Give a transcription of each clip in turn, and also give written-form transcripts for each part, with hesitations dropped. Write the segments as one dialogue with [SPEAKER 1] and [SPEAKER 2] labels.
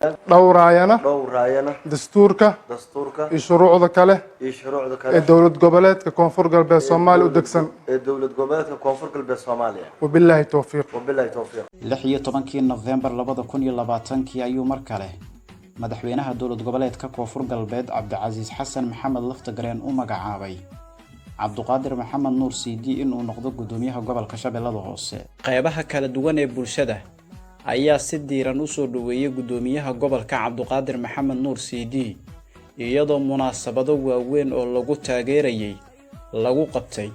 [SPEAKER 1] dhowraayana dastuurka iyo shuruucda kale ee dowlad goboleedka koonfur galbeed Soomaaliya u degsan wabillahi tawfiiq
[SPEAKER 2] 16 November 2020 ayuu mar kale madaxweynaha dowlad goboleedka koonfur galbeed Cabdicasiis Xasan Maxamed Laftagareen u magacaabay Cabduqaadir Maxamed Nuur Siidi inuu noqdo gudoomiyaha gobolka Shabeellada Hoose. Qaybaha kala duwan ee bulshada ayaa si diiran u soo dhaweeyay gudoomiyaha gobolka Cabduqaadir Maxamed Nuur Siidi iyadoo munaasabado waaweyn oo lagu taageerayay lagu qabtay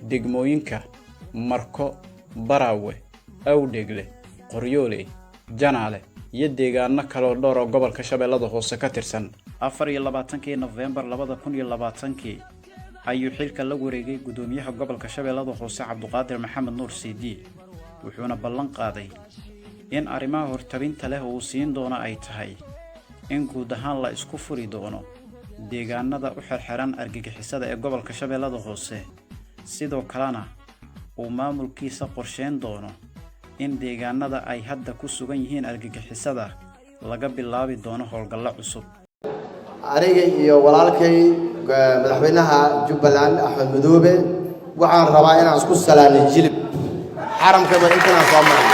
[SPEAKER 2] degmooyinka Marko, Baraawe, Awdhegle, Qoryoole, Janaale iyo deegaano kale oo dhowr ah gobolka Shabeellada Hoose ka tirsan. 24 November 2020 ayuu xilka la wareegay gudoomiyaha gobolka Shabeellada Hoose Cabduqaadir Maxamed Nuur Siidi wuxuuna ballan qaaday in arrimaha hortabinta leh uu siin doono ay tahay in guud ahaan la isku furi doono deegaanada u xirxiran argagixisada ee gobolka Shabeellada Hoose sidoo kalena uu maamulkiisa qorsheyn doono in deegaanada ay hadda ku sugan yihiin argagixisada laga bilaabi doono howlgallo cusub.
[SPEAKER 3] aniga iyo walaalkay madaxweynaha Jubbaland Axmed Madoobe waxaan rabaa inaan isku salaano jilib xaramka intaan soo maray.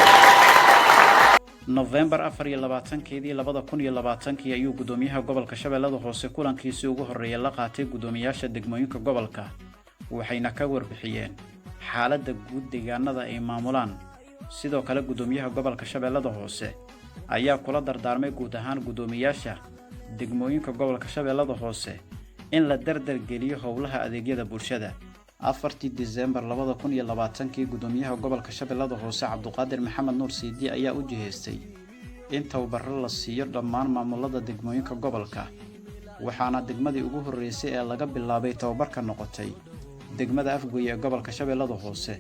[SPEAKER 2] November 24 ayuu gudoomiyaha gobolka Shabeellada Hoose kulankiisii ugu horeeyay la qaatay gudoomiyaasha degmooyinka gobolka waxayna ka warbixiyeen xaaladda guud deegaanada ay maamulaan. sidoo kale gudoomiyaha gobolka Shabeellada Hoose ayaa kula dardaarmay guud ahaan gudoomiyaasha degmooyinka gobolka Shabeellada Hoose in la dardar geliyo howlaha adeegyada bulshada. 4 December 2020 gudoomiyaha gobolka Shabeellada Hoose Cabduqaadir Maxamed Nuur Siidi ayaa u jiheystay in tababar la siiyo dhammaan maamulada degmooyinka gobolka waxaana degmadii ugu horeysay ee laga bilaabay tababarka noqotay degmada Afgooye ee gobolka Shabeellada Hoose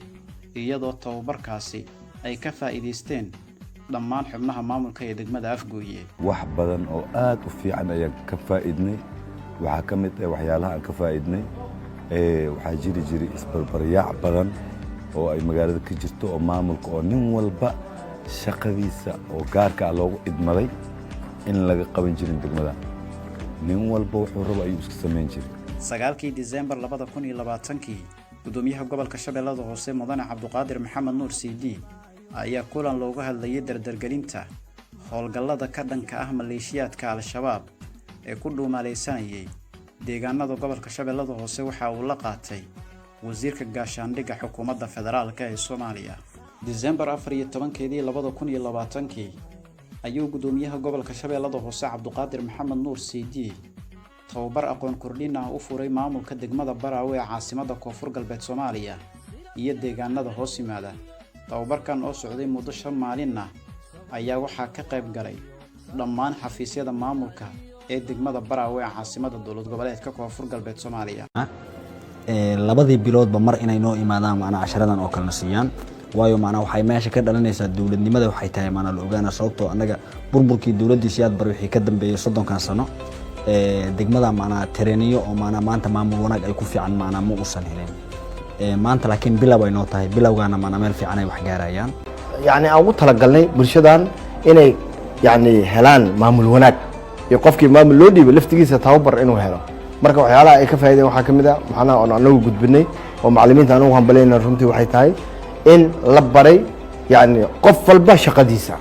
[SPEAKER 2] iyadoo tababarkaasi ay ka faa'iideysteen dhammaan xubnaha maamulka ee degmada Afgooye.
[SPEAKER 4] wax badan oo aad u fiican ayaa ka faa'iidnay waxa ka mid ah waxyaalaha aan ka faa'iidnay waxaa jiri isbarbariyaac badan oo ay magaalada ka jirto oo maamulka oo nin walba shaqadiisa oo gaarka ah loogu idmaday in laga qaban jirin degmada nin walba wuxuu rabo ayuu iska sameyn jiray.
[SPEAKER 2] 9 December 2020 gudoomiyaha gobolka Shabeellada Hoose Mudane Cabduqaadir Maxamed Nuur Siidi ayaa kulan looga hadlayay dardargelinta howlgallada ka dhanka ah maleeshiyaadka Al-Shabaab ee ku dhuumaleysanayay deegaanada gobolka Shabeellada Hoose waxa uu la qaatay wasiirka gaashaandhigga xukuumadda federaalka ee Soomaaliya. December 14 2020 ayuu gudoomiyaha gobolka Shabeellada Hoose Cabduqaadir Maxamed Nuur Siidi tababar aqoon kordhin ah u furay maamulka degmada Baraawe ee caasimadda koonfur galbeed Soomaaliya iyo deegaanada hoos yimaada. tababarkan oo socday muddo 5 maalin ah ayaa waxa ka qayb galay dhammaan xafiisyada maamulka ee degmada Baraawe ee caasimadda dowlad goboleedka koonfur galbeed Soomaaliya.
[SPEAKER 5] labadii biloodba mar inay noo imaadaan macna casharadan oo kala siiyaan waayo macna waxay meesha ka dhalanaysaa dawladnimada waxay tahay macna la ogaana sababtoo anaga burburkii dawladdiisa aad bar wixii ka dambeeyay 30 sano degmada macna tareeniyo oo macna maanta maamul wanaag ay ku fiican macna ma uusan helin maanta laakiin bilow ay noo tahay bilowgaana macna meel fiican ay wax gaarayaan
[SPEAKER 3] yani aan ugu talagalnay bulshadan inay yani helaan maamul wanaag iyo qofkii maamul loo dhiibay laftigiisa tababar inuu helo marka waxyaalaha ay ka faa'iideen waxa kamid ah waxana aan anagu gudbinay oo macallimiinta anagu hambaleyna runtii waxay tahay in la baray yani qof walba shaqadiisa